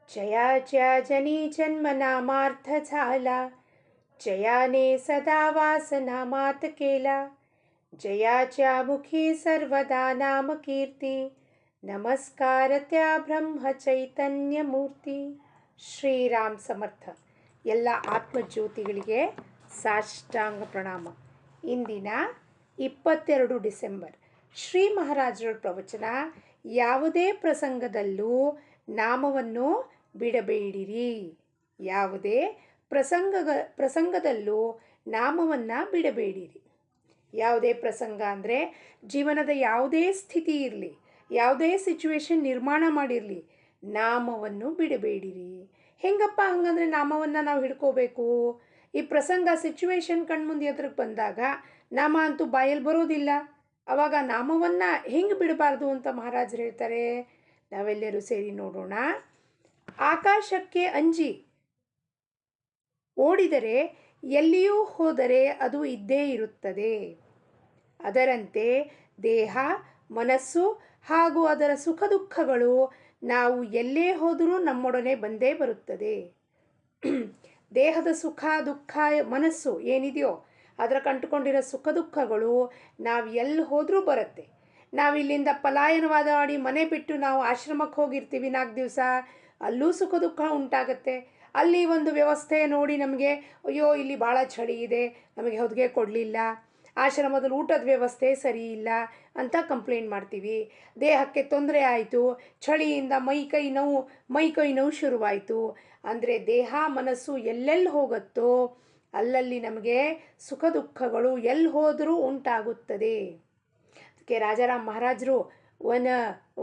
जयाच्या जनी जन्म नामार्थ झाला, जयाने सदा वासनामात केला. जयाच्या मुखी सर्वदा नाम कीर्ती, नमस्कार त्या ब्रह्म चैतन्य मूर्ती. ಶ್ರೀರಾಮ್ ಸಮರ್ಥ. ಎಲ್ಲ ಆತ್ಮಜ್ಯೋತಿಗಳಿಗೆ ಸಾಷ್ಟಾಂಗ ಪ್ರಣಾಮ. ಇಂದಿನ 22 ಡಿಸೆಂಬರ್ ಶ್ರೀ ಮಹಾರಾಜರ ಪ್ರವಚನ. ಯಾವುದೇ ನಾಮವನ್ನು ಬಿಡಬೇಡಿರಿ. ಯಾವುದೇ ಪ್ರಸಂಗದಲ್ಲೂ ನಾಮವನ್ನು ಬಿಡಬೇಡಿರಿ. ಯಾವುದೇ ಪ್ರಸಂಗ ಅಂದರೆ ಜೀವನದ ಯಾವುದೇ ಸ್ಥಿತಿ ಇರಲಿ, ಯಾವುದೇ ಸಿಚುವೇಶನ್ ನಿರ್ಮಾಣ ಮಾಡಿರಲಿ, ನಾಮವನ್ನು ಬಿಡಬೇಡಿರಿ. ಹೆಂಗಪ್ಪ ಹಂಗಂದರೆ ನಾಮವನ್ನು ನಾವು ಹಿಡ್ಕೋಬೇಕು? ಈ ಪ್ರಸಂಗ ಸಿಚುವೇಶನ್ ಕಣ್ಮುಂದೆ ಎದುರಿಗೆ ಬಂದಾಗ ನಾಮ ಅಂತೂ ಬಾಯಲ್ಲಿ ಬರೋದಿಲ್ಲ. ಅವಾಗ ನಾಮವನ್ನು ಹೆಂಗೆ ಬಿಡಬಾರ್ದು ಅಂತ ಮಹಾರಾಜರು ಹೇಳ್ತಾರೆ. ನಾವೆಲ್ಲರೂ ಸೇರಿ ನೋಡೋಣ. ಆಕಾಶಕ್ಕೆ ಅಂಜಿ ಓಡಿದರೆ ಎಲ್ಲಿಯೂ ಹೋದರೆ ಅದು ಇದ್ದೇ ಇರುತ್ತದೆ. ಅದರಂತೆ ದೇಹ, ಮನಸ್ಸು ಹಾಗೂ ಅದರ ಸುಖ ದುಃಖಗಳು ನಾವು ಎಲ್ಲೇ ಹೋದರೂ ನಮ್ಮೊಡನೆ ಬಂದೇ ಬರುತ್ತದೆ. ದೇಹದ ಸುಖ ದುಃಖ, ಮನಸ್ಸು ಏನಿದೆಯೋ ಅದರ ಕಂಡುಕೊಂಡಿರೋ ಸುಖ ದುಃಖಗಳು ನಾವು ಎಲ್ಲಿ ಹೋದರೂ ಬರುತ್ತೆ. ನಾವು ಇಲ್ಲಿಂದ ಪಲಾಯನವಾದ ಮಾಡಿ ಮನೆ ಬಿಟ್ಟು ನಾವು ಆಶ್ರಮಕ್ಕೆ ಹೋಗಿರ್ತೀವಿ 4 ದಿವಸ, ಅಲ್ಲೂ ಸುಖ ದುಃಖ ಉಂಟಾಗತ್ತೆ. ಅಲ್ಲಿ ಒಂದು ವ್ಯವಸ್ಥೆ ನೋಡಿ ನಮಗೆ ಅಯ್ಯೋ ಇಲ್ಲಿ ಭಾಳ ಚಳಿ ಇದೆ, ನಮಗೆ ಹೊದಿಗೆ ಕೊಡಲಿಲ್ಲ, ಆಶ್ರಮದಲ್ಲಿ ಊಟದ ವ್ಯವಸ್ಥೆ ಸರಿ ಇಲ್ಲ ಅಂತ ಕಂಪ್ಲೇಂಟ್ ಮಾಡ್ತೀವಿ. ದೇಹಕ್ಕೆ ತೊಂದರೆ ಆಯಿತು, ಚಳಿಯಿಂದ ಮೈ ಕೈ ನೋವು ಶುರುವಾಯಿತು. ಅಂದರೆ ದೇಹ ಮನಸ್ಸು ಎಲ್ಲೆಲ್ಲಿ ಹೋಗುತ್ತೋ ಅಲ್ಲಲ್ಲಿ ನಮಗೆ ಸುಖ ದುಃಖಗಳು ಎಲ್ಲಿ ಹೋದರೂ ಉಂಟಾಗುತ್ತದೆ. ಅದಕ್ಕೆ ರಾಜಾರಾಮ್ ಮಹಾರಾಜರು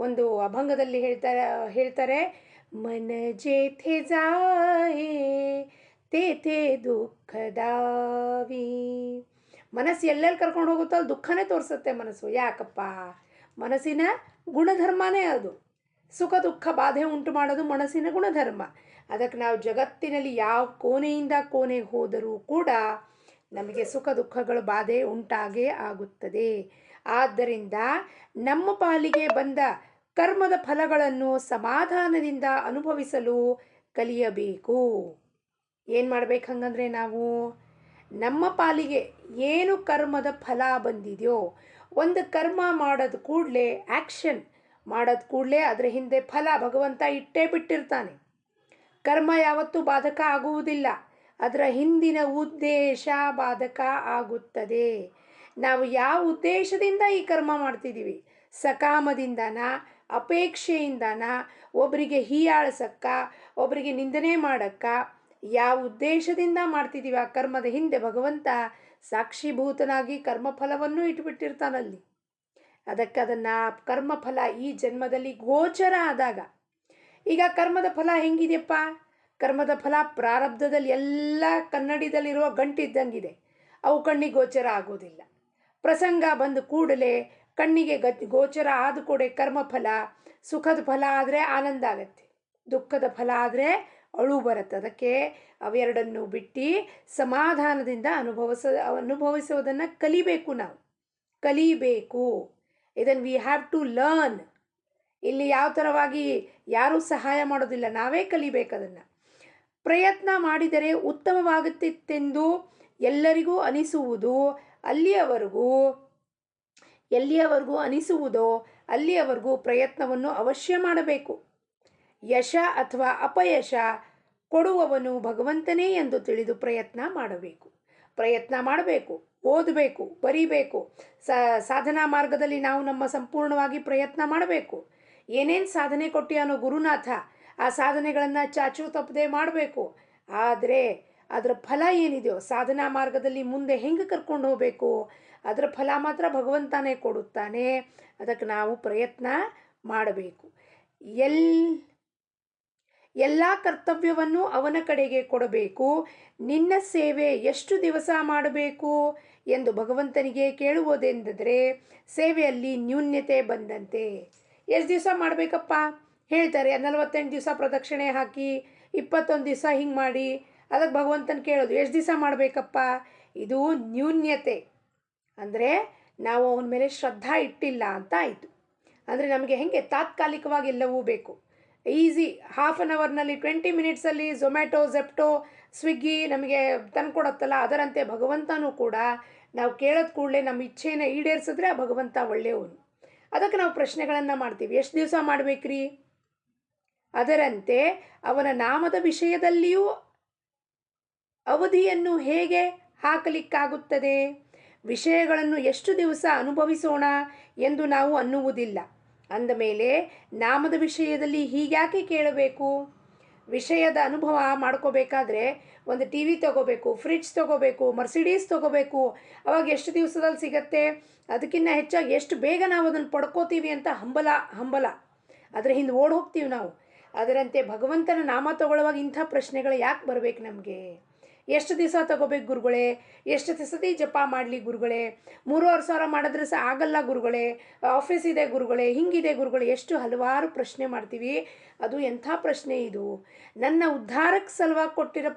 ಒಂದು ಅಭಂಗದಲ್ಲಿ ಹೇಳ್ತಾರೆ ಮನ ಜೇಥೆ ಜಾಯೆ ತೇಥೆ ದುಃಖದಾವಿ. ಮನಸ್ಸು ಎಲ್ಲೆಲ್ಲಿ ಕರ್ಕೊಂಡು ಹೋಗುತ್ತೋ ಅಲ್ಲಿ ದುಃಖನೇ ತೋರಿಸುತ್ತೆ ಮನಸ್ಸು. ಯಾಕಪ್ಪ? ಮನಸ್ಸಿನ ಗುಣಧರ್ಮನೇ ಅದು. ಸುಖ ದುಃಖ ಬಾಧೆ ಉಂಟು ಮಾಡೋದು ಮನಸ್ಸಿನ ಗುಣಧರ್ಮ. ಅದಕ್ಕೆ ನಾವು ಜಗತ್ತಿನಲ್ಲಿ ಯಾವ ಕೋಣೆಯಿಂದ ಕೋಣೆ ಹೋದರೂ ಕೂಡ ನಮಗೆ ಸುಖ ದುಃಖಗಳ ಬಾಧೆ ಉಂಟಾಗೇ ಆಗುತ್ತದೆ. ಆದ್ದರಿಂದ ನಮ್ಮ ಪಾಲಿಗೆ ಬಂದ ಕರ್ಮದ ಫಲಗಳನ್ನು ಸಮಾಧಾನದಿಂದ ಅನುಭವಿಸಲು ಕಲಿಯಬೇಕು. ಏನು ಮಾಡ್ಬೇಕು ಹಂಗಂದರೆ ನಾವು ನಮ್ಮ ಪಾಲಿಗೆ ಏನು ಕರ್ಮದ ಫಲ ಬಂದಿದೆಯೋ, ಒಂದು ಕರ್ಮ ಮಾಡೋದು ಕೂಡಲೇ, ಆ್ಯಕ್ಷನ್ ಮಾಡೋದು ಕೂಡಲೇ ಅದರ ಹಿಂದೆ ಫಲ ಭಗವಂತ ಇಟ್ಟೇ ಬಿಟ್ಟಿರ್ತಾನೆ. ಕರ್ಮ ಯಾವತ್ತೂ ಬಾಧಕ ಆಗುವುದಿಲ್ಲ, ಅದರ ಹಿಂದಿನ ಉದ್ದೇಶ ಬಾಧಕ ಆಗುತ್ತದೆ. ನಾವು ಯಾವ ಉದ್ದೇಶದಿಂದ ಈ ಕರ್ಮ ಮಾಡ್ತಿದ್ದೀವಿ, ಸಕಾಮದಿಂದನ, ಅಪೇಕ್ಷೆಯಿಂದನ, ಒಬ್ಬರಿಗೆ ಹೀಯಾಳ್ಸಕ್ಕ, ಒಬ್ಬರಿಗೆ ನಿಂದನೆ ಮಾಡಕ್ಕ, ಯಾವ ಉದ್ದೇಶದಿಂದ ಮಾಡ್ತಿದ್ದೀವಿ ಆ ಕರ್ಮದ ಹಿಂದೆ ಭಗವಂತ ಸಾಕ್ಷಿಭೂತನಾಗಿ ಕರ್ಮಫಲವನ್ನು ಇಟ್ಬಿಟ್ಟಿರ್ತಾನಲ್ಲಿ. ಅದಕ್ಕೆ ಅದನ್ನು ಕರ್ಮಫಲ ಈ ಜನ್ಮದಲ್ಲಿ ಗೋಚರ ಆದಾಗ, ಈಗ ಕರ್ಮದ ಫಲ ಹೆಂಗಿದೆಯಪ್ಪ? ಕರ್ಮದ ಫಲ ಪ್ರಾರಬ್ಧದಲ್ಲಿ ಎಲ್ಲ ಕನ್ನಡಿದಲ್ಲಿರುವ ಗಂಟಿದ್ದಂಗಿದೆ, ಅವು ಕಣ್ಣಿಗೆ ಗೋಚರ ಆಗೋದಿಲ್ಲ. ಪ್ರಸಂಗ ಬಂದ ಕೂಡಲೇ ಕಣ್ಣಿಗೆ ಗೋಚರ ಆದ ಕೂಡಲೇ ಕರ್ಮಫಲ, ಸುಖದ ಫಲ ಆದರೆ ಆನಂದ ಆಗತ್ತೆ, ದುಃಖದ ಫಲ ಆದರೆ ಅಳು ಬರುತ್ತೆ. ಅದಕ್ಕೆ ಅವೆರಡನ್ನು ಬಿಟ್ಟು ಸಮಾಧಾನದಿಂದ ಅನುಭವಿಸೋದನ್ನು ನಾವು ಕಲಿಬೇಕು. ಇದನ್ನು ವಿ ಹ್ಯಾವ್ ಟು ಲರ್ನ್. ಇಲ್ಲಿ ಯಾವ ಥರವಾಗಿ ಯಾರೂ ಸಹಾಯ ಮಾಡೋದಿಲ್ಲ, ನಾವೇ ಕಲಿಬೇಕು. ಅದನ್ನು ಪ್ರಯತ್ನ ಮಾಡಿದರೆ ಉತ್ತಮವಾಗುತ್ತಿತ್ತೆಂದು ಎಲ್ಲರಿಗೂ ಅನಿಸುವುದೋ ಅಲ್ಲಿಯವರೆಗೂ ಪ್ರಯತ್ನವನ್ನು ಅವಶ್ಯ ಮಾಡಬೇಕು. ಯಶ ಅಥವಾ ಅಪಯಶ ಕೊಡುವವನು ಭಗವಂತನೇ ಎಂದು ತಿಳಿದು ಪ್ರಯತ್ನ ಮಾಡಬೇಕು. ಓದಬೇಕು, ಬರೀಬೇಕು. ಸಾಧನಾ ಮಾರ್ಗದಲ್ಲಿ ನಾವು ನಮ್ಮ ಸಂಪೂರ್ಣವಾಗಿ ಪ್ರಯತ್ನ ಮಾಡಬೇಕು. ಏನೇನು ಸಾಧನೆ ಕೊಟ್ಟಿಯಾನೋ ಗುರುನಾಥ, ಆ ಸಾಧನೆಗಳನ್ನು ಚಾಚು ತಪ್ಪದೆ ಮಾಡಬೇಕು. ಆದರೆ ಅದರ ಫಲ ಏನಿದೆಯೋ, ಸಾಧನಾ ಮಾರ್ಗದಲ್ಲಿ ಮುಂದೆ ಹೆಂಗೆ ಕರ್ಕೊಂಡು ಹೋಗಬೇಕು, ಅದರ ಫಲ ಮಾತ್ರ ಭಗವಂತನೇ ಕೊಡುತ್ತಾನೆ. ಅದಕ್ಕೆ ನಾವು ಪ್ರಯತ್ನ ಮಾಡಬೇಕು. ಎಲ್ಲ ಕರ್ತವ್ಯವನ್ನು ಅವನ ಕಡೆಗೆ ಕೊಡಬೇಕು. ನಿನ್ನ ಸೇವೆ ಎಷ್ಟು ದಿವಸ ಮಾಡಬೇಕು ಎಂದು ಭಗವಂತನಿಗೆ ಕೇಳುವುದೆಂದರೆ ಸೇವೆಯಲ್ಲಿ ನ್ಯೂನ್ಯತೆ ಬಂದಂತೆ. ಎಷ್ಟು ದಿವಸ ಮಾಡಬೇಕಪ್ಪ ಹೇಳ್ತಾರೆ? 48 ದಿವಸ ಪ್ರದಕ್ಷಿಣೆ ಹಾಕಿ, 21 ದಿವಸ ಹಿಂಗೆ ಮಾಡಿ. ಅದಕ್ಕೆ ಭಗವಂತನ ಕೇಳೋದು ಎಷ್ಟು ದಿವಸ ಮಾಡಬೇಕಪ್ಪ? ಇದು ನ್ಯೂನ್ಯತೆ. ಅಂದರೆ ನಾವು ಅವನ ಮೇಲೆ ಶ್ರದ್ಧಾ ಇಟ್ಟಿಲ್ಲ ಅಂತ ಆಯಿತು. ಅಂದರೆ ನಮಗೆ ಹೆಂಗೆ ತಾತ್ಕಾಲಿಕವಾಗಿ ಎಲ್ಲವೂ ಬೇಕು. ಈಸಿ ಹಾಫ್ ಆನ್ ಅವರ್ನಲ್ಲಿ 20 ಮಿನಿಟ್ಸಲ್ಲಿ ಝೊಮ್ಯಾಟೊ ಝೆಪ್ಟೊ ಸ್ವಿಗ್ಗಿ ನಮಗೆ ತಂದುಕೊಡತ್ತಲ್ಲ, ಅದರಂತೆ ಭಗವಂತನೂ ಕೂಡ ನಾವು ಕೇಳೋದು ಕೂಡಲೇ ನಮ್ಮ ಇಚ್ಛೆಯನ್ನು ಈಡೇರಿಸಿದ್ರೆ ಆ ಭಗವಂತ ಒಳ್ಳೆಯವನು. ಅದಕ್ಕೆ ನಾವು ಪ್ರಶ್ನೆಗಳನ್ನು ಮಾಡ್ತೀವಿ, ಎಷ್ಟು ದಿವಸ ಮಾಡಬೇಕ್ರಿ? ಅದರಂತೆ ಅವನ ನಾಮದ ವಿಷಯದಲ್ಲಿಯೂ ಅವಧಿಯನ್ನು ಹೇಗೆ ಹಾಕಲಿಕ್ಕಾಗುತ್ತದೆ? ವಿಷಯಗಳನ್ನು ಎಷ್ಟು ದಿವಸ ಅನುಭವಿಸೋಣ ಎಂದು ನಾವು ಅನ್ನುವುದಿಲ್ಲ. ಅಂದಮೇಲೆ ನಾಮದ ವಿಷಯದಲ್ಲಿ ಹೀಗ್ಯಾಕೆ ಕೇಳಬೇಕು? ವಿಷಯದ ಅನುಭವ ಮಾಡ್ಕೋಬೇಕಾದ್ರೆ ಒಂದು ಟಿ ವಿ ತೊಗೋಬೇಕು, ಫ್ರಿಡ್ಜ್ ತೊಗೋಬೇಕು, ಮರ್ಸಿಡೀಸ್ ತೊಗೋಬೇಕು. ಅವಾಗ ಎಷ್ಟು ದಿವಸದಲ್ಲಿ ಸಿಗತ್ತೆ? ಅದಕ್ಕಿಂತ ಹೆಚ್ಚಾಗಿ ಎಷ್ಟು ಬೇಗ ನಾವು ಅದನ್ನು ಪಡ್ಕೋತೀವಿ ಅಂತ ಹಂಬಲ ಅದರ ಹಿಂದೆ ಓಡಿ ಹೋಗ್ತೀವಿ ನಾವು. ಅದರಂತೆ ಭಗವಂತನ ನಾಮ ತಗೊಳ್ಳುವಾಗ ಇಂಥ ಪ್ರಶ್ನೆಗಳು ಯಾಕೆ ಬರಬೇಕು ನಮಗೆ? ಎಷ್ಟು ದಿವಸ ತಗೋಬೇಕು ಗುರುಗಳೇ? ಎಷ್ಟು ಸತಿ ಜಪ ಮಾಡಲಿ ಗುರುಗಳೇ? 3,500 ಮಾಡಿದ್ರೆ ಆಗಲ್ಲ ಗುರುಗಳೇ, ಆಫೀಸ್ ಇದೆ ಗುರುಗಳೇ, ಹಿಂಗಿದೆ ಗುರುಗಳೇ, ಎಷ್ಟು ಹಲವಾರು ಪ್ರಶ್ನೆ ಮಾಡ್ತೀವಿ. ಅದು ಎಂಥ ಪ್ರಶ್ನೆ ಇದು? ನನ್ನ ಉದ್ಧಾರಕ್ಕೆ ಸಲುವಾಗಿ ಕೊಟ್ಟಿರೋ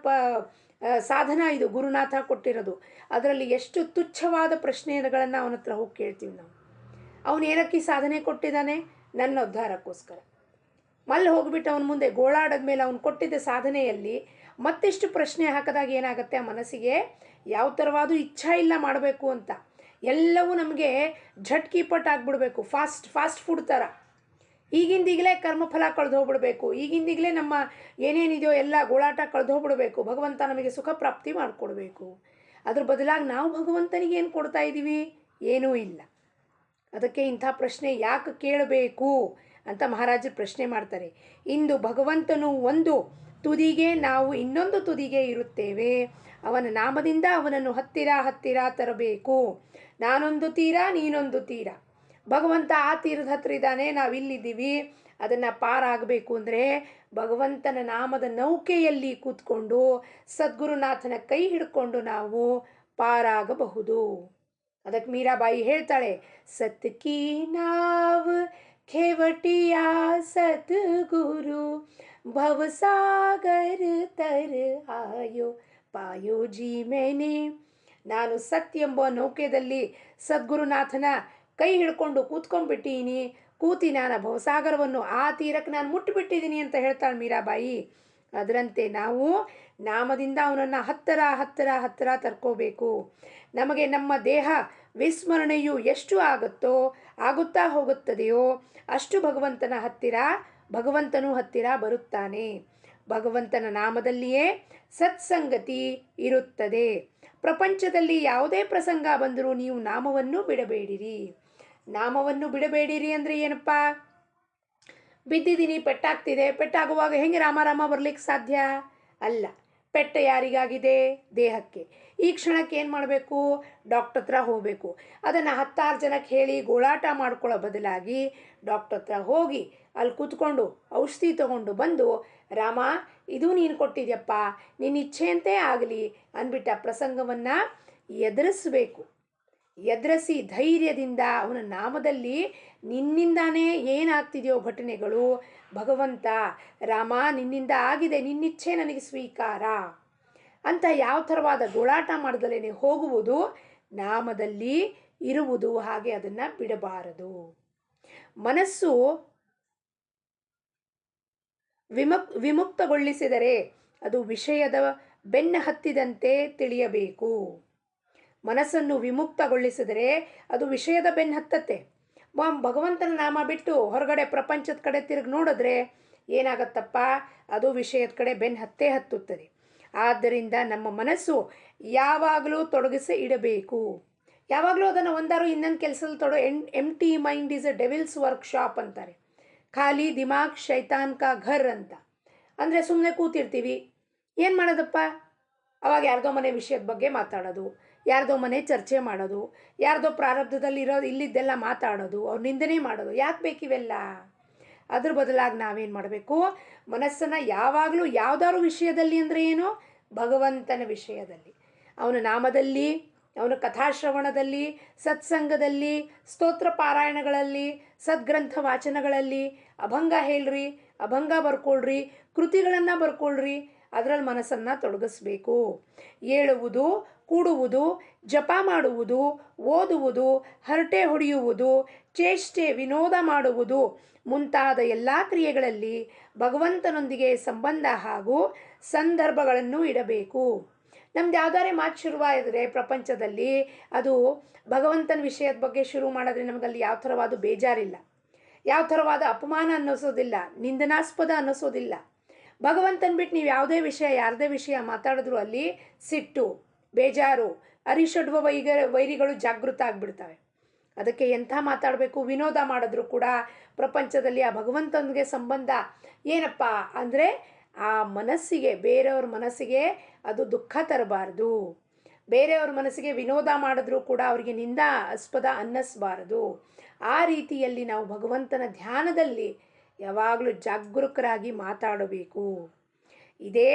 ಸಾಧನ ಇದು, ಗುರುನಾಥ ಕೊಟ್ಟಿರೋದು. ಅದರಲ್ಲಿ ಎಷ್ಟು ತುಚ್ಛವಾದ ಪ್ರಶ್ನೆಗಳನ್ನು ಅವನ ಹತ್ರ ಹೋಗಿ ಕೇಳ್ತೀವಿ ನಾವು. ಅವನು ಏನಕ್ಕೆ ಸಾಧನೆ ಕೊಟ್ಟಿದ್ದಾನೆ? ನನ್ನ ಉದ್ಧಾರಕ್ಕೋಸ್ಕರ. ಮಲ್ಲಿ ಹೋಗಿಬಿಟ್ಟು ಅವನ ಮುಂದೆ ಗೋಳಾಡದ ಮೇಲೆ ಅವನು ಕೊಟ್ಟಿದ್ದ ಸಾಧನೆಯಲ್ಲಿ ಮತ್ತಿಷ್ಟು ಪ್ರಶ್ನೆ ಹಾಕಿದಾಗ ಏನಾಗುತ್ತೆ? ಆ ಮನಸ್ಸಿಗೆ ಯಾವ ಥರವಾದ ಇಚ್ಛಾ ಇಲ್ಲ ಮಾಡಬೇಕು ಅಂತ. ಎಲ್ಲವೂ ನಮಗೆ ಝಟ್ಕಿಪಟ್ ಆಗಿಬಿಡ್ಬೇಕು, ಫಾಸ್ಟ್ ಫುಡ್ ಥರ. ಈಗಿಂದೀಗಲೇ ಕರ್ಮಫಲ ಕಳೆದು ಹೋಗ್ಬಿಡ್ಬೇಕು, ಈಗಿಂದೀಗಲೇ ನಮ್ಮ ಏನೇನಿದೆಯೋ ಎಲ್ಲ ಗೋಳಾಟ ಕಳೆದು ಹೋಗ್ಬಿಡ್ಬೇಕು, ಭಗವಂತ ನಮಗೆ ಸುಖ ಪ್ರಾಪ್ತಿ ಮಾಡಿಕೊಡ್ಬೇಕು. ಅದ್ರ ಬದಲಾಗಿ ನಾವು ಭಗವಂತನಿಗೆ ಏನು ಕೊಡ್ತಾ ಇದ್ದೀವಿ? ಏನೂ ಇಲ್ಲ. ಅದಕ್ಕೆ ಇಂಥ ಪ್ರಶ್ನೆ ಯಾಕೆ ಕೇಳಬೇಕು ಅಂತ ಮಹಾರಾಜರು ಪ್ರಶ್ನೆ ಮಾಡ್ತಾರೆ. ಇಂದು ಭಗವಂತನು ಒಂದು ತುದಿಗೆ, ನಾವು ಇನ್ನೊಂದು ತುದಿಗೆ ಇರುತ್ತೇವೆ. ಅವನ ನಾಮದಿಂದ ಅವನನ್ನು ಹತ್ತಿರ ತರಬೇಕು. ನಾನೊಂದು ತೀರ, ನೀನೊಂದು ತೀರ. ಭಗವಂತ ಆ ತೀರದ ಹತ್ರ ಇದ್ದಾನೆ, ನಾವಿಲ್ಲಿದ್ದೀವಿ. ಅದನ್ನು ಪಾರಾಗಬೇಕು ಅಂದರೆ ಭಗವಂತನ ನಾಮದ ನೌಕೆಯಲ್ಲಿ ಕೂತ್ಕೊಂಡು ಸದ್ಗುರುನಾಥನ ಕೈ ಹಿಡ್ಕೊಂಡು ನಾವು ಪಾರಾಗಬಹುದು. ಅದಕ್ಕೆ ಮೀರಾಬಾಯಿ ಹೇಳ್ತಾಳೆ, ಸತ್ ಕಿ ನಾವ್ ಖೇವಟಿಯಾ ಸದ್ಗುರು ಭವಸಾಗರ ತರ್ ಆಯೋ ಪಾಯೋ ಜಿ ಮೇನೆ. ನಾನು ಸತ್ಯ ಎಂಬ ನೌಕೆಯಲ್ಲಿ ಸದ್ಗುರುನಾಥನ ಕೈ ಹಿಡ್ಕೊಂಡು ಕೂತ್ಕೊಂಡ್ಬಿಟ್ಟೀನಿ, ಕೂತಿ ನಾನು ಭವಸಾಗರವನ್ನು ಆ ತೀರಕ್ಕೆ ನಾನು ಮುಟ್ಟಿಬಿಟ್ಟಿದ್ದೀನಿ ಅಂತ ಹೇಳ್ತಾಳೆ ಮೀರಾಬಾಯಿ. ಅದರಂತೆ ನಾವು ನಾಮದಿಂದ ಅವನನ್ನು ಹತ್ತಿರ ತರ್ಕೋಬೇಕು. ನಮಗೆ ನಮ್ಮ ದೇಹ ವಿಸ್ಮರಣೆಯು ಎಷ್ಟು ಆಗುತ್ತಾ ಹೋಗುತ್ತದೆಯೋ ಅಷ್ಟು ಭಗವಂತನು ಹತ್ತಿರ ಬರುತ್ತಾನೆ. ಭಗವಂತನ ನಾಮದಲ್ಲಿಯೇ ಸತ್ಸಂಗತಿ ಇರುತ್ತದೆ. ಪ್ರಪಂಚದಲ್ಲಿ ಯಾವುದೇ ಪ್ರಸಂಗ ಬಂದರೂ ನೀವು ನಾಮವನ್ನು ಬಿಡಬೇಡಿರಿ. ನಾಮವನ್ನು ಬಿಡಬೇಡಿರಿ ಅಂದರೆ ಏನಪ್ಪ? ಬಿದ್ದಿದ್ದೀನಿ, ಪೆಟ್ಟಾಗ್ತಿದೆ, ಪೆಟ್ಟಾಗುವಾಗ ಹೆಂಗೆ ರಾಮ ಬರ್ಲಿಕ್ಕೆ ಸಾಧ್ಯ? ಅಲ್ಲ. ಪೆಟ್ಟು ಯಾರಿಗಾಗಿದೆ? ದೇಹಕ್ಕೆ. ಈ ಕ್ಷಣಕ್ಕೆ ಏನು ಮಾಡಬೇಕು? ಡಾಕ್ಟರ್ ಹತ್ರ ಹೋಗಬೇಕು. ಅದನ್ನು 10 ಜನಕ್ಕೆ ಹೇಳಿ ಗೋಳಾಟ ಮಾಡ್ಕೊಳ್ಳೋ ಬದಲಾಗಿ ಡಾಕ್ಟರ್ ಹತ್ರ ಹೋಗಿ ಅಲ್ಲಿ ಕೂತ್ಕೊಂಡು ಔಷಧಿ ತಗೊಂಡು ಬಂದು, ರಾಮ ಇದು ನೀನು ಕೊಟ್ಟಿದ್ಯಪ್ಪ, ನಿನ್ನ ಇಚ್ಛೆಯಂತೆ ಆಗಲಿ ಅಂದ್ಬಿಟ್ಟು ಆ ಪ್ರಸಂಗವನ್ನು ಎದುರಿಸಬೇಕು. ಎದುರಿಸಿ ಧೈರ್ಯದಿಂದ ಅವನ ನಾಮದಲ್ಲಿ ನಿನ್ನಿಂದಾನೇ ಏನಾಗ್ತಿದೆಯೋ ಘಟನೆಗಳು, ಭಗವಂತ ರಾಮ ನಿನ್ನಿಂದ ಆಗಿದೆ, ನಿನ್ನಿಚ್ಛೆ ನನಗೆ ಸ್ವೀಕಾರ ಅಂತ ಯಾವ ಥರವಾದ ಗೋಳಾಟ ಮಾಡ್ದಲೇ ಹೋಗುವುದು, ನಾಮದಲ್ಲಿ ಇರುವುದು. ಹಾಗೆ ಅದನ್ನು ಬಿಡಬಾರದು. ಮನಸ್ಸು ವಿಮುಕ್ತಗೊಳಿಸಿದರೆ ಅದು ವಿಷಯದ ಬೆನ್ನ ಹತ್ತಿದಂತೆ ತಿಳಿಯಬೇಕು. ಮನಸ್ಸನ್ನು ವಿಮುಕ್ತಗೊಳಿಸಿದರೆ ಅದು ವಿಷಯದ ಬೆನ್ನ ಹತ್ತತ್ತೆ. ಭಗವಂತನ ನಾಮ ಬಿಟ್ಟು ಹೊರಗಡೆ ಪ್ರಪಂಚದ ಕಡೆ ತಿರುಗಿ ನೋಡಿದ್ರೆ ಏನಾಗತ್ತಪ್ಪ? ಅದು ವಿಷಯದ ಕಡೆ ಬೆನ್ನ ಹತ್ತುತ್ತದೆ. ಆದ್ದರಿಂದ ನಮ್ಮ ಮನಸ್ಸು ಯಾವಾಗಲೂ ತೊಡಗಿಸಿ ಇಡಬೇಕು. ಯಾವಾಗಲೂ ಅದನ್ನು ಒಂದಾರು ಇನ್ನೊಂದು ಕೆಲಸದಲ್ಲಿ empty mind is a devil's workshop ಅಂತಾರೆ. ಖಾಲಿ ದಿಮಾಗ್ ಶೈತಾನ್ ಕಾ ಘರ್ ಅಂತ. ಅಂದರೆ ಸುಮ್ಮನೆ ಕೂತಿರ್ತೀವಿ, ಏನು ಮಾಡೋದಪ್ಪ? ಅವಾಗ ಯಾರ್ದೋ ಮನೆ ವಿಷಯದ ಬಗ್ಗೆ ಮಾತಾಡೋದು, ಯಾರ್ದೋ ಮನೆ ಚರ್ಚೆ ಮಾಡೋದು, ಯಾರ್ದೋ ಪ್ರಾರಬ್ಧದಲ್ಲಿ ಇಲ್ಲಿದ್ದೆಲ್ಲ ಮಾತಾಡೋದು, ಅವ್ರ ನಿಂದನೆ ಮಾಡೋದು. ಯಾಕೆ ಬೇಕಿವೆಲ್ಲ? ಅದ್ರ ಬದಲಾಗಿ ನಾವೇನು ಮಾಡಬೇಕು? ಮನಸ್ಸನ್ನು ಯಾವಾಗಲೂ ಯಾವುದಾದ್ರು ವಿಷಯದಲ್ಲಿ ಅಂದರೆ ಏನು? ಭಗವಂತನ ವಿಷಯದಲ್ಲಿ, ಅವನ ನಾಮದಲ್ಲಿ, ಅವನ ಕಥಾಶ್ರವಣದಲ್ಲಿ, ಸತ್ಸಂಗದಲ್ಲಿ, ಸ್ತೋತ್ರ ಪಾರಾಯಣಗಳಲ್ಲಿ, ಸದ್ಗ್ರಂಥ ವಾಚನಗಳಲ್ಲಿ ಅಭಂಗ ಹೇಳ್ರಿ, ಅಭಂಗ ಬರ್ಕೊಳ್ರಿ, ಕೃತಿಗಳನ್ನು ಬರ್ಕೊಳ್ರಿ. ಅದರಲ್ಲಿ ಮನಸ್ಸನ್ನು ತೊಡಗಿಸ್ಬೇಕು. ಏಳುವುದು, ಕೂಡುವುದು, ಜಪ ಮಾಡುವುದು, ಓದುವುದು, ಹರಟೆ ಹೊಡೆಯುವುದು, ಚೇಷ್ಟೆ, ವಿನೋದ ಮಾಡುವುದು ಮುಂತಾದ ಎಲ್ಲ ಕ್ರಿಯೆಗಳಲ್ಲಿ ಭಗವಂತನೊಂದಿಗೆ ಸಂಬಂಧ ಹಾಗೂ ಸಂದರ್ಭಗಳನ್ನು ಇಡಬೇಕು. ನಮ್ದು ಯಾವ್ದಾರೆ ಮಾತು ಶುರುವಾದರೆ ಪ್ರಪಂಚದಲ್ಲಿ ಅದು ಭಗವಂತನ ವಿಷಯದ ಬಗ್ಗೆ ಶುರು ಮಾಡಿದ್ರೆ ನಮಗಲ್ಲಿ ಯಾವ ಥರವಾದ ಬೇಜಾರಿಲ್ಲ, ಯಾವ ಥರವಾದ ಅಪಮಾನ ಅನ್ನಿಸೋದಿಲ್ಲ, ನಿಂದನಾಸ್ಪದ ಅನ್ನಿಸೋದಿಲ್ಲ. ಭಗವಂತನ ಬಿಟ್ಟು ನೀವು ಯಾವುದೇ ವಿಷಯ ಯಾರದೇ ವಿಷಯ ಮಾತಾಡಿದ್ರು ಅಲ್ಲಿ ಸಿಟ್ಟು, ಬೇಜಾರು, ಅರಿಷಡ್ವ ವೈರಿಗಳು ಜಾಗೃತ ಆಗಿಬಿಡ್ತವೆ. ಅದಕ್ಕೆ ಎಂಥ ಮಾತಾಡಬೇಕು, ವಿನೋದ ಮಾಡಿದ್ರು ಕೂಡ ಪ್ರಪಂಚದಲ್ಲಿ ಆ ಭಗವಂತನಿಗೆ ಸಂಬಂಧ ಏನಪ್ಪ ಅಂದರೆ ಆ ಮನಸ್ಸಿಗೆ, ಬೇರೆಯವ್ರ ಮನಸ್ಸಿಗೆ ಅದು ದುಃಖ ತರಬಾರ್ದು. ಬೇರೆಯವ್ರ ಮನಸ್ಸಿಗೆ ವಿನೋದ ಮಾಡಿದ್ರೂ ಕೂಡ ಅವರಿಗೆ ನಿಂದಾಸ್ಪದ ಅನ್ನಿಸ್ಬಾರದು. ಆ ರೀತಿಯಲ್ಲಿ ನಾವು ಭಗವಂತನ ಧ್ಯಾನದಲ್ಲಿ ಯಾವಾಗಲೂ ಜಾಗರೂಕರಾಗಿ ಮಾತಾಡಬೇಕು. ಇದೇ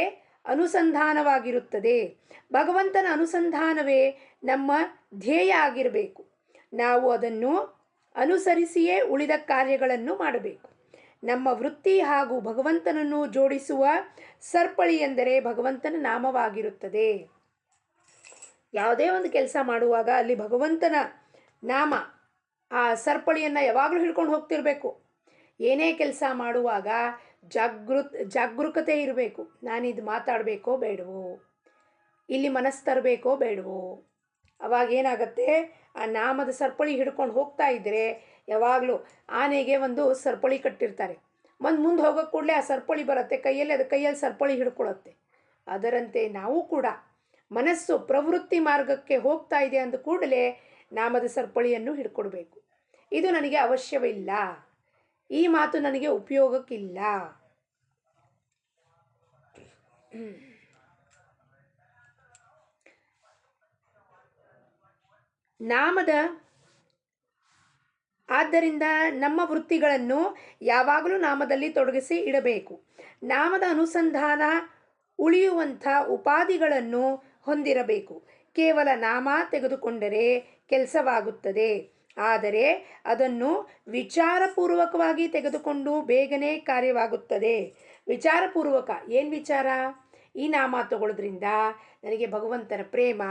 ಅನುಸಂಧಾನವಾಗಿರುತ್ತದೆ. ಭಗವಂತನ ಅನುಸಂಧಾನವೇ ನಮ್ಮ ಧ್ಯೇಯ ಆಗಿರಬೇಕು. ನಾವು ಅದನ್ನು ಅನುಸರಿಸಿಯೇ ಉಳಿದ ಕಾರ್ಯಗಳನ್ನು ಮಾಡಬೇಕು. ನಮ್ಮ ವೃತ್ತಿ ಹಾಗೂ ಭಗವಂತನನ್ನು ಜೋಡಿಸುವ ಸರಪಳಿ ಎಂದರೆ ಭಗವಂತನ ನಾಮವಾಗಿರುತ್ತದೆ. ಯಾವುದೇ ಒಂದು ಕೆಲಸ ಮಾಡುವಾಗ ಅಲ್ಲಿ ಭಗವಂತನ ನಾಮ ಆ ಸರಪಳಿಯನ್ನು ಯಾವಾಗಲೂ ಹಿಡ್ಕೊಂಡು ಹೋಗ್ತಿರಬೇಕು. ಏನೇ ಕೆಲಸ ಮಾಡುವಾಗ ಜಾಗರೂಕತೆ ಇರಬೇಕು. ನಾನಿದು ಮಾತಾಡಬೇಕೋ ಬೇಡವೋ, ಇಲ್ಲಿ ಮನಸ್ಸು ತರಬೇಕೋ ಬೇಡವೋ. ಅವಾಗ ಏನಾಗುತ್ತೆ, ಆ ನಾಮದ ಸರಪಳಿ ಹಿಡ್ಕೊಂಡು ಹೋಗ್ತಾ ಇದ್ದರೆ ಯಾವಾಗಲೂ ಆನೆಗೆ ಒಂದು ಸರಪಳಿ ಕಟ್ಟಿರ್ತಾರೆ, ಮುಂದೆ ಹೋಗೋ ಕೂಡಲೇ ಆ ಸರಪಳಿ ಬರುತ್ತೆ ಕೈಯಲ್ಲಿ, ಅದು ಕೈಯಲ್ಲಿ ಸರಪಳಿ ಹಿಡ್ಕೊಳ್ಳುತ್ತೆ. ಅದರಂತೆ ನಾವು ಕೂಡ ಮನಸ್ಸು ಪ್ರವೃತ್ತಿ ಮಾರ್ಗಕ್ಕೆ ಹೋಗ್ತಾ ಇದೆ ಅಂದ ಕೂಡಲೇ ನಾಮದ ಸರಪಳಿಯನ್ನು ಹಿಡ್ಕೊಡ್ಬೇಕು. ಇದು ನನಗೆ ಅವಶ್ಯವಿಲ್ಲ, ಈ ಮಾತು ನನಗೆ ಉಪಯೋಗಕ್ಕಿಲ್ಲ. ನಾಮದ ಆದ್ದರಿಂದ ನಮ್ಮ ವೃತ್ತಿಗಳನ್ನು ಯಾವಾಗಲೂ ನಾಮದಲ್ಲಿ ತೊಡಗಿಸಿ ಇಡಬೇಕು. ನಾಮದ ಅನುಸಂಧಾನ ಉಳಿಯುವಂಥ ಉಪಾಧಿಗಳನ್ನು ಹೊಂದಿರಬೇಕು. ಕೇವಲ ನಾಮ ತೆಗೆದುಕೊಂಡರೆ ಕೆಲಸವಾಗುತ್ತದೆ, ಆದರೆ ಅದನ್ನು ವಿಚಾರಪೂರ್ವಕವಾಗಿ ತೆಗೆದುಕೊಂಡು ಬೇಗನೆ ಕಾರ್ಯವಾಗುತ್ತದೆ. ವಿಚಾರಪೂರ್ವಕ ಏನು ವಿಚಾರ? ಈ ನಾಮ ತಗೊಳ್ಳೋದ್ರಿಂದ ನನಗೆ ಭಗವಂತನ ಪ್ರೇಮ,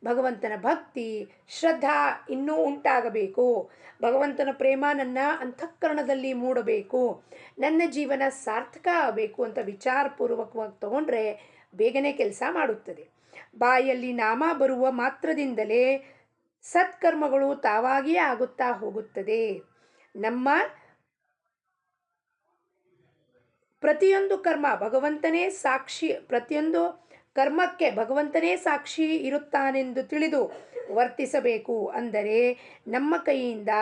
ಭಗವಂತನ ಭಕ್ತಿ, ಶ್ರದ್ಧಾ ಇನ್ನೂ ಉಂಟಾಗಬೇಕು. ಭಗವಂತನ ಪ್ರೇಮ ನನ್ನ ಅಂತಃಕರಣದಲ್ಲಿ ಮೂಡಬೇಕು, ನನ್ನ ಜೀವನ ಸಾರ್ಥಕ ಆಗಬೇಕು ಅಂತ ವಿಚಾರಪೂರ್ವಕವಾಗಿ ತಗೊಂಡ್ರೆ ಬೇಗನೆ ಕೆಲಸ ಮಾಡುತ್ತದೆ. ಬಾಯಲ್ಲಿ ನಾಮ ಬರುವ ಮಾತ್ರದಿಂದಲೇ ಸತ್ಕರ್ಮಗಳು ತಾವಾಗಿಯೇ ಆಗುತ್ತಾ ಹೋಗುತ್ತದೆ. ನಮ್ಮ ಪ್ರತಿಯೊಂದು ಕರ್ಮ ಭಗವಂತನೇ ಸಾಕ್ಷಿ, ಪ್ರತಿಯೊಂದು ಕರ್ಮಕ್ಕೆ ಭಗವಂತನೇ ಸಾಕ್ಷಿ ಇರುತ್ತಾನೆಂದು ತಿಳಿದು ವರ್ತಿಸಬೇಕು. ಅಂದರೆ ನಮ್ಮ ಕೈಯಿಂದ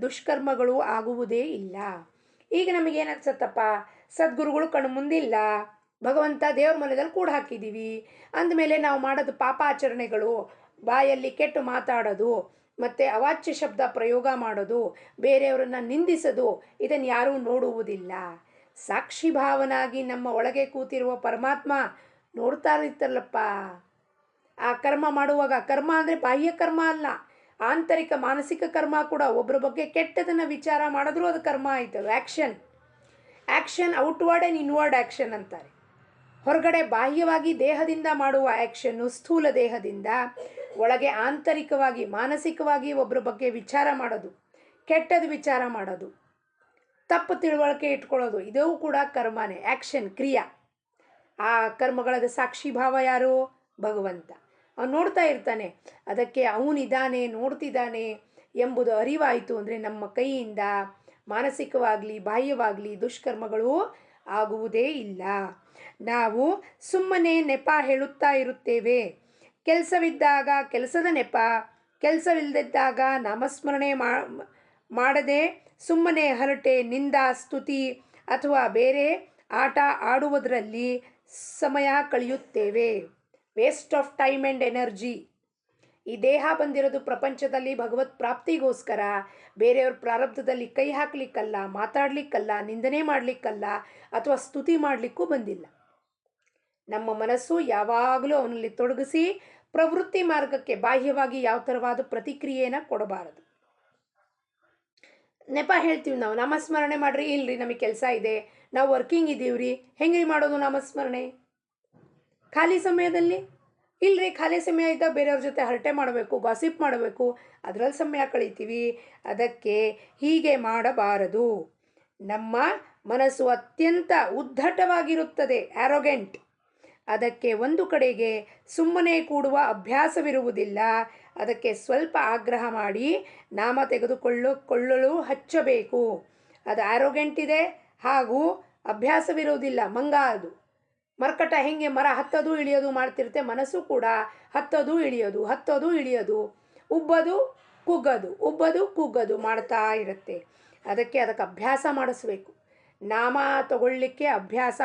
ದುಷ್ಕರ್ಮಗಳು ಆಗುವುದೇ ಇಲ್ಲ. ಈಗ ನಮಗೇನನ್ಸತ್ತಪ್ಪ, ಸದ್ಗುರುಗಳು ಕಣ್ಣು ಮುಂದಿಲ್ಲ, ಭಗವಂತ ದೇವ್ರ ಮನೆಯಲ್ಲಿ ಕೂಡ ಹಾಕಿದ್ದೀವಿ ಅಂದಮೇಲೆ ನಾವು ಮಾಡೋದು ಪಾಪಾಚರಣೆಗಳು, ಬಾಯಲ್ಲಿ ಕೆಟ್ಟು ಮಾತಾಡೋದು, ಮತ್ತು ಅವಾಚ್ಯ ಶಬ್ದ ಪ್ರಯೋಗ ಮಾಡೋದು, ಬೇರೆಯವರನ್ನು ನಿಂದಿಸೋದು, ಇದನ್ನು ಯಾರೂ ನೋಡುವುದಿಲ್ಲ. ಸಾಕ್ಷಿ ಭಾವನಾಗಿ ನಮ್ಮ ಒಳಗೆ ಕೂತಿರುವ ಪರಮಾತ್ಮ ನೋಡ್ತಾ ಇರ್ತಾರಲ್ಲಪ್ಪ. ಆ ಕರ್ಮ ಮಾಡುವಾಗ, ಕರ್ಮ ಅಂದರೆ ಬಾಹ್ಯ ಕರ್ಮ ಅಲ್ಲ, ಆಂತರಿಕ ಮಾನಸಿಕ ಕರ್ಮ ಕೂಡ. ಒಬ್ಬರ ಬಗ್ಗೆ ಕೆಟ್ಟದನ್ನು ವಿಚಾರ ಮಾಡಿದ್ರೂ ಅದು ಕರ್ಮ ಆಯಿತು. Action outward and inward action ಅಂತಾರೆ. ಹೊರಗಡೆ ಬಾಹ್ಯವಾಗಿ ದೇಹದಿಂದ ಮಾಡುವ ಆ್ಯಕ್ಷನ್ನು ಸ್ಥೂಲ ದೇಹದಿಂದ, ಒಳಗೆ ಆಂತರಿಕವಾಗಿ ಮಾನಸಿಕವಾಗಿ ಒಬ್ಬರ ಬಗ್ಗೆ ವಿಚಾರ ಮಾಡೋದು, ಕೆಟ್ಟದ್ದು ವಿಚಾರ ಮಾಡೋದು, ತಪ್ಪು ತಿಳುವಳಿಕೆ ಇಟ್ಕೊಳ್ಳೋದು, ಇದೂ ಕೂಡ ಕರ್ಮನೇ, ಆ್ಯಕ್ಷನ್, ಕ್ರಿಯಾ. ಆ ಕರ್ಮಗಳದ ಸಾಕ್ಷಿ ಭಾವ ಯಾರು? ಭಗವಂತ. ಅವನು ನೋಡ್ತಾ ಇರ್ತಾನೆ. ಅದಕ್ಕೆ ಅವನಿದ್ದಾನೆ, ನೋಡ್ತಿದ್ದಾನೆ ಎಂಬುದು ಅರಿವಾಯಿತು ಅಂದರೆ ನಮ್ಮ ಕೈಯಿಂದ ಮಾನಸಿಕವಾಗಲಿ ಬಾಹ್ಯವಾಗಲಿ ದುಷ್ಕರ್ಮಗಳು ಆಗುವುದೇ ಇಲ್ಲ. ನಾವು ಸುಮ್ಮನೆ ನೆಪ ಹೇಳುತ್ತಾ ಇರುತ್ತೇವೆ. ಕೆಲಸವಿದ್ದಾಗ ಕೆಲಸದ ನೆಪ, ಕೆಲಸವಿಲ್ಲದಿದ್ದಾಗ ನಾಮಸ್ಮರಣೆ ಮಾಡದೆ ಸುಮ್ಮನೆ ಹರಟೆ, ನಿಂದಾ, ಸ್ತುತಿ ಅಥವಾ ಬೇರೆ ಆಟ ಆಡುವುದರಲ್ಲಿ ಸಮಯ ಕಳೆಯುತ್ತೇವೆ. Waste of time and energy. ಈ ದೇಹ ಬಂದಿರೋದು ಪ್ರಪಂಚದಲ್ಲಿ ಭಗವತ್ ಪ್ರಾಪ್ತಿಗೋಸ್ಕರ, ಬೇರೆಯವ್ರ ಪ್ರಾರಬ್ಧದಲ್ಲಿ ಕೈ ಹಾಕಲಿಕ್ಕಲ್ಲ, ಮಾತಾಡಲಿಕ್ಕಲ್ಲ, ನಿಂದನೆ ಮಾಡಲಿಕ್ಕಲ್ಲ, ಅಥವಾ ಸ್ತುತಿ ಮಾಡಲಿಕ್ಕೂ ಬಂದಿಲ್ಲ. ನಮ್ಮ ಮನಸ್ಸು ಯಾವಾಗಲೂ ಅವನಲ್ಲಿ ತೊಡಗಿಸಿ ಪ್ರವೃತ್ತಿ ಮಾರ್ಗಕ್ಕೆ ಬಾಹ್ಯವಾಗಿ ಯಾವ ಥರವಾದ ಪ್ರತಿಕ್ರಿಯೆನ ಕೊಡಬಾರದು. ನೆಪ ಹೇಳ್ತೀವಿ ನಾವು, ನಾಮಸ್ಮರಣೆ ಮಾಡ್ರಿ, ಇಲ್ರಿ ನಮಗೆ ಕೆಲಸ ಇದೆ, ನಾವು ವರ್ಕಿಂಗ್ ಇದ್ದೀವ್ರಿ, ಹೆಂಗ್ರಿ ಮಾಡೋದು ನಾಮಸ್ಮರಣೆ? ಖಾಲಿ ಸಮಯದಲ್ಲಿ ಇಲ್ಲರಿ ಖಾಲಿ ಸಮಯ ಇದ್ದಾಗ ಬೇರೆಯವ್ರ ಜೊತೆ ಹರಟೆ ಮಾಡಬೇಕು, ಗಾಸಿಪ್ ಮಾಡಬೇಕು, ಅದರಲ್ಲಿ ಸಮಯ ಕಳೀತೀವಿ. ಅದಕ್ಕೆ ಹೀಗೆ ಮಾಡಬಾರದು. ನಮ್ಮ ಮನಸ್ಸು ಅತ್ಯಂತ ಉದ್ಧಟವಾಗಿರುತ್ತದೆ, ಆ್ಯರೋಗೆಂಟ್. ಅದಕ್ಕೆ ಒಂದು ಕಡೆಗೆ ಸುಮ್ಮನೆ ಕೂಡುವ ಅಭ್ಯಾಸವಿರುವುದಿಲ್ಲ. ಅದಕ್ಕೆ ಸ್ವಲ್ಪ ಆಗ್ರಹ ಮಾಡಿ ನಾಮ ತೆಗೆದುಕೊಳ್ಳಲು ಹಚ್ಚಬೇಕು. ಅದು ಆ್ಯರೋಗೆಂಟ್ ಇದೆ, ಹಾಗೂ ಅಭ್ಯಾಸವಿರುವುದಿಲ್ಲ, ಮಂಗ ಅದು. ಮರ್ಕಟ ಹೆಂಗೆ ಮರ ಹತ್ತೋದು ಇಳಿಯೋದು ಮಾಡ್ತಿರುತ್ತೆ, ಮನಸ್ಸು ಕೂಡ ಹತ್ತೋದು ಇಳಿಯೋದು ಹತ್ತೋದು ಇಳಿಯೋದು, ಉಬ್ಬೋದು ಕುಗ್ಗೋದು ಉಬ್ಬೋದು ಕುಗ್ಗೋದು ಮಾಡ್ತಾ ಇರುತ್ತೆ. ಅದಕ್ಕೆ ಅಭ್ಯಾಸ ಮಾಡಿಸ್ಬೇಕು. ನಾಮ ತಗೊಳ್ಳಿಕ್ಕೆ ಅಭ್ಯಾಸ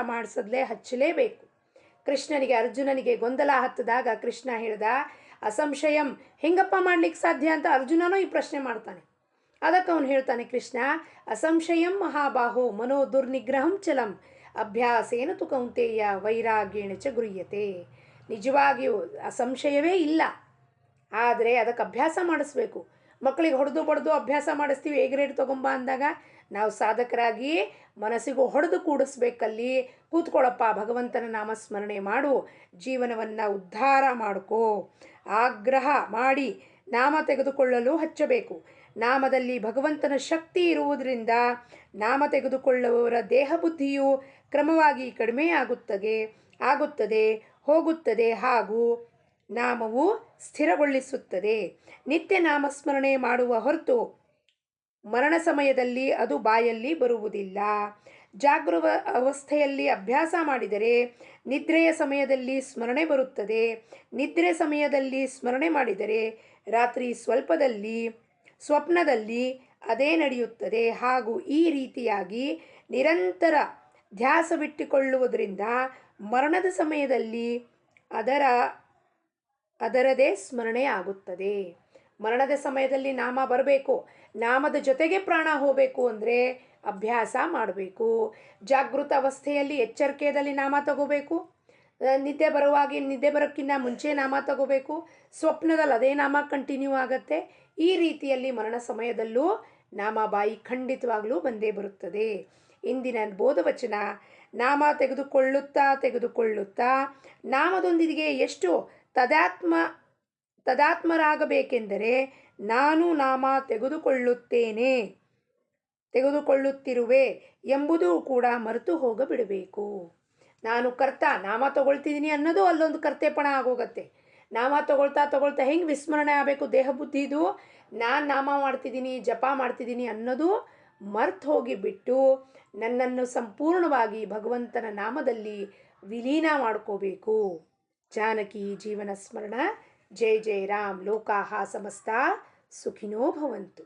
ಹಚ್ಚಲೇಬೇಕು. ಕೃಷ್ಣನಿಗೆ ಅರ್ಜುನನಿಗೆ ಗೊಂದಲ ಹತ್ತಿದಾಗ ಕೃಷ್ಣ ಹೇಳ್ದ, ಅಸಂಶಯಂ ಹೆಂಗಪ್ಪ ಮಾಡ್ಲಿಕ್ಕೆ ಸಾಧ್ಯ ಅಂತ ಅರ್ಜುನನೂ ಈ ಪ್ರಶ್ನೆ ಮಾಡ್ತಾನೆ. ಅದಕ್ಕೆ ಅವನು ಹೇಳ್ತಾನೆ, ಕೃಷ್ಣ ಅಸಂಶಯಂ ಮಹಾಬಾಹೋ ಮನೋ ದುರ್ನಿಗ್ರಹಂ ಚಲಂ ಅಭ್ಯಾಸೇನ ತು ಕೌಂತೆಯ ವೈರಾಗ್ಯೇಣ ಚ ಗೃಹ್ಯತೆ. ನಿಜವಾಗಿಯೂ ಅಸಂಶಯವೇ ಇಲ್ಲ, ಆದರೆ ಅದಕ್ಕೆ ಅಭ್ಯಾಸ ಮಾಡಿಸ್ಬೇಕು. ಮಕ್ಕಳಿಗೆ ಹೊಡೆದು ಬಡ್ದು ಅಭ್ಯಾಸ ಮಾಡಿಸ್ತೀವಿ, ಎ ಗ್ರೇಡ್ ತೊಗೊಂಬ ಅಂದಾಗ ನಾವು ಸಾಧಕರಾಗಿ ಮನಸ್ಸಿಗೂ ಹೊಡೆದು ಕೂಡಿಸ್ಬೇಕಲ್ಲಿ. ಕೂತ್ಕೊಳ್ಳಪ್ಪ, ಭಗವಂತನ ನಾಮಸ್ಮರಣೆ ಮಾಡು, ಜೀವನವನ್ನು ಉದ್ಧಾರ ಮಾಡ್ಕೋ. ಆಗ್ರಹ ಮಾಡಿ ನಾಮ ತೆಗೆದುಕೊಳ್ಳಲು ಹಚ್ಚಬೇಕು. ನಾಮದಲ್ಲಿ ಭಗವಂತನ ಶಕ್ತಿ ಇರುವುದರಿಂದ ನಾಮ ತೆಗೆದುಕೊಳ್ಳುವವರ ದೇಹ ಬುದ್ಧಿಯು ಕ್ರಮವಾಗಿ ಕಡಿಮೆ ಆಗುತ್ತದೆ ಹೋಗುತ್ತದೆ, ಹಾಗೂ ನಾಮವು ಸ್ಥಿರಗೊಳಿಸುತ್ತದೆ. ನಿತ್ಯ ನಾಮಸ್ಮರಣೆ ಮಾಡುವ ಹೊರತು ಮರಣ ಸಮಯದಲ್ಲಿ ಅದು ಬಾಯಲ್ಲಿ ಬರುವುದಿಲ್ಲ. ಜಾಗೃತ ಅವಸ್ಥೆಯಲ್ಲಿ ಅಭ್ಯಾಸ ಮಾಡಿದರೆ ನಿದ್ರೆಯ ಸಮಯದಲ್ಲಿ ಸ್ಮರಣೆ ಬರುತ್ತದೆ. ನಿದ್ರೆ ಸಮಯದಲ್ಲಿ ಸ್ಮರಣೆ ಮಾಡಿದರೆ ರಾತ್ರಿ ಸ್ವಪ್ನದಲ್ಲಿ ಅದೇ ನಡೆಯುತ್ತದೆ. ಹಾಗೂ ಈ ರೀತಿಯಾಗಿ ನಿರಂತರ ಧ್ಯಾಸವಿಟ್ಟುಕೊಳ್ಳುವುದರಿಂದ ಮರಣದ ಸಮಯದಲ್ಲಿ ಅದರದೇ ಸ್ಮರಣೆ ಆಗುತ್ತದೆ. ಮರಣದ ಸಮಯದಲ್ಲಿ ನಾಮ ಬರಬೇಕು, ನಾಮದ ಜೊತೆಗೆ ಪ್ರಾಣ ಹೋಗಬೇಕು ಅಂದರೆ ಅಭ್ಯಾಸ ಮಾಡಬೇಕು. ಜಾಗೃತ ಅವಸ್ಥೆಯಲ್ಲಿ ಎಚ್ಚರಿಕೆಯಲ್ಲಿ ನಾಮ ತಗೋಬೇಕು, ನಿದ್ದೆ ಬರೋಕ್ಕಿಂತ ಮುಂಚೆ ನಾಮ ತಗೋಬೇಕು, ಸ್ವಪ್ನದಲ್ಲಿ ಅದೇ ನಾಮ ಕಂಟಿನ್ಯೂ ಆಗತ್ತೆ. ಈ ರೀತಿಯಲ್ಲಿ ಮರಣ ಸಮಯದಲ್ಲೂ ನಾಮ ಬಾಯಿ ಖಂಡಿತವಾಗಲೂ ಬಂದೇ ಬರುತ್ತದೆ. ಇಂದಿನ ಬೋಧವಚನ, ನಾಮ ತೆಗೆದುಕೊಳ್ಳುತ್ತಾ ನಾಮದೊಂದಿಗೆ ಎಷ್ಟು ತದಾತ್ಮರಾಗಬೇಕೆಂದರೆ, ನಾನು ನಾಮ ತೆಗೆದುಕೊಳ್ಳುತ್ತಿರುವೆ ಎಂಬುದು ಕೂಡ ಮರೆತು ಹೋಗಬಿಡಬೇಕು. ನಾನು ಕರ್ತ, ನಾಮ ತಗೊಳ್ತಿದ್ದೀನಿ ಅನ್ನೋದು ಅಲ್ಲೊಂದು ಕರ್ತೇಪಣ ಆಗೋಗತ್ತೆ. ನಾಮ ತಗೊಳ್ತಾ ಹೆಂಗೆ ವಿಸ್ಮರಣೆ ಆಗಬೇಕು ದೇಹ ಬುದ್ಧಿದು, ನಾನು ನಾಮ ಮಾಡ್ತಿದ್ದೀನಿ, ಜಪ ಮಾಡ್ತಿದ್ದೀನಿ ಅನ್ನೋದು ಮರ್ತು ಹೋಗಿಬಿಟ್ಟು ನನ್ನನ್ನು ಸಂಪೂರ್ಣವಾಗಿ ಭಗವಂತನ ನಾಮದಲ್ಲಿ ವಿಲೀನ ಮಾಡ್ಕೋಬೇಕು. ಜಾನಕಿ ಜೀವನ ಸ್ಮರಣ. ಜೈ ಜೈ ರಾಮ್. ಲೋಕಾಹ ಸಮಸ್ತ ಸುಖಿನೋ ಭವಂತು.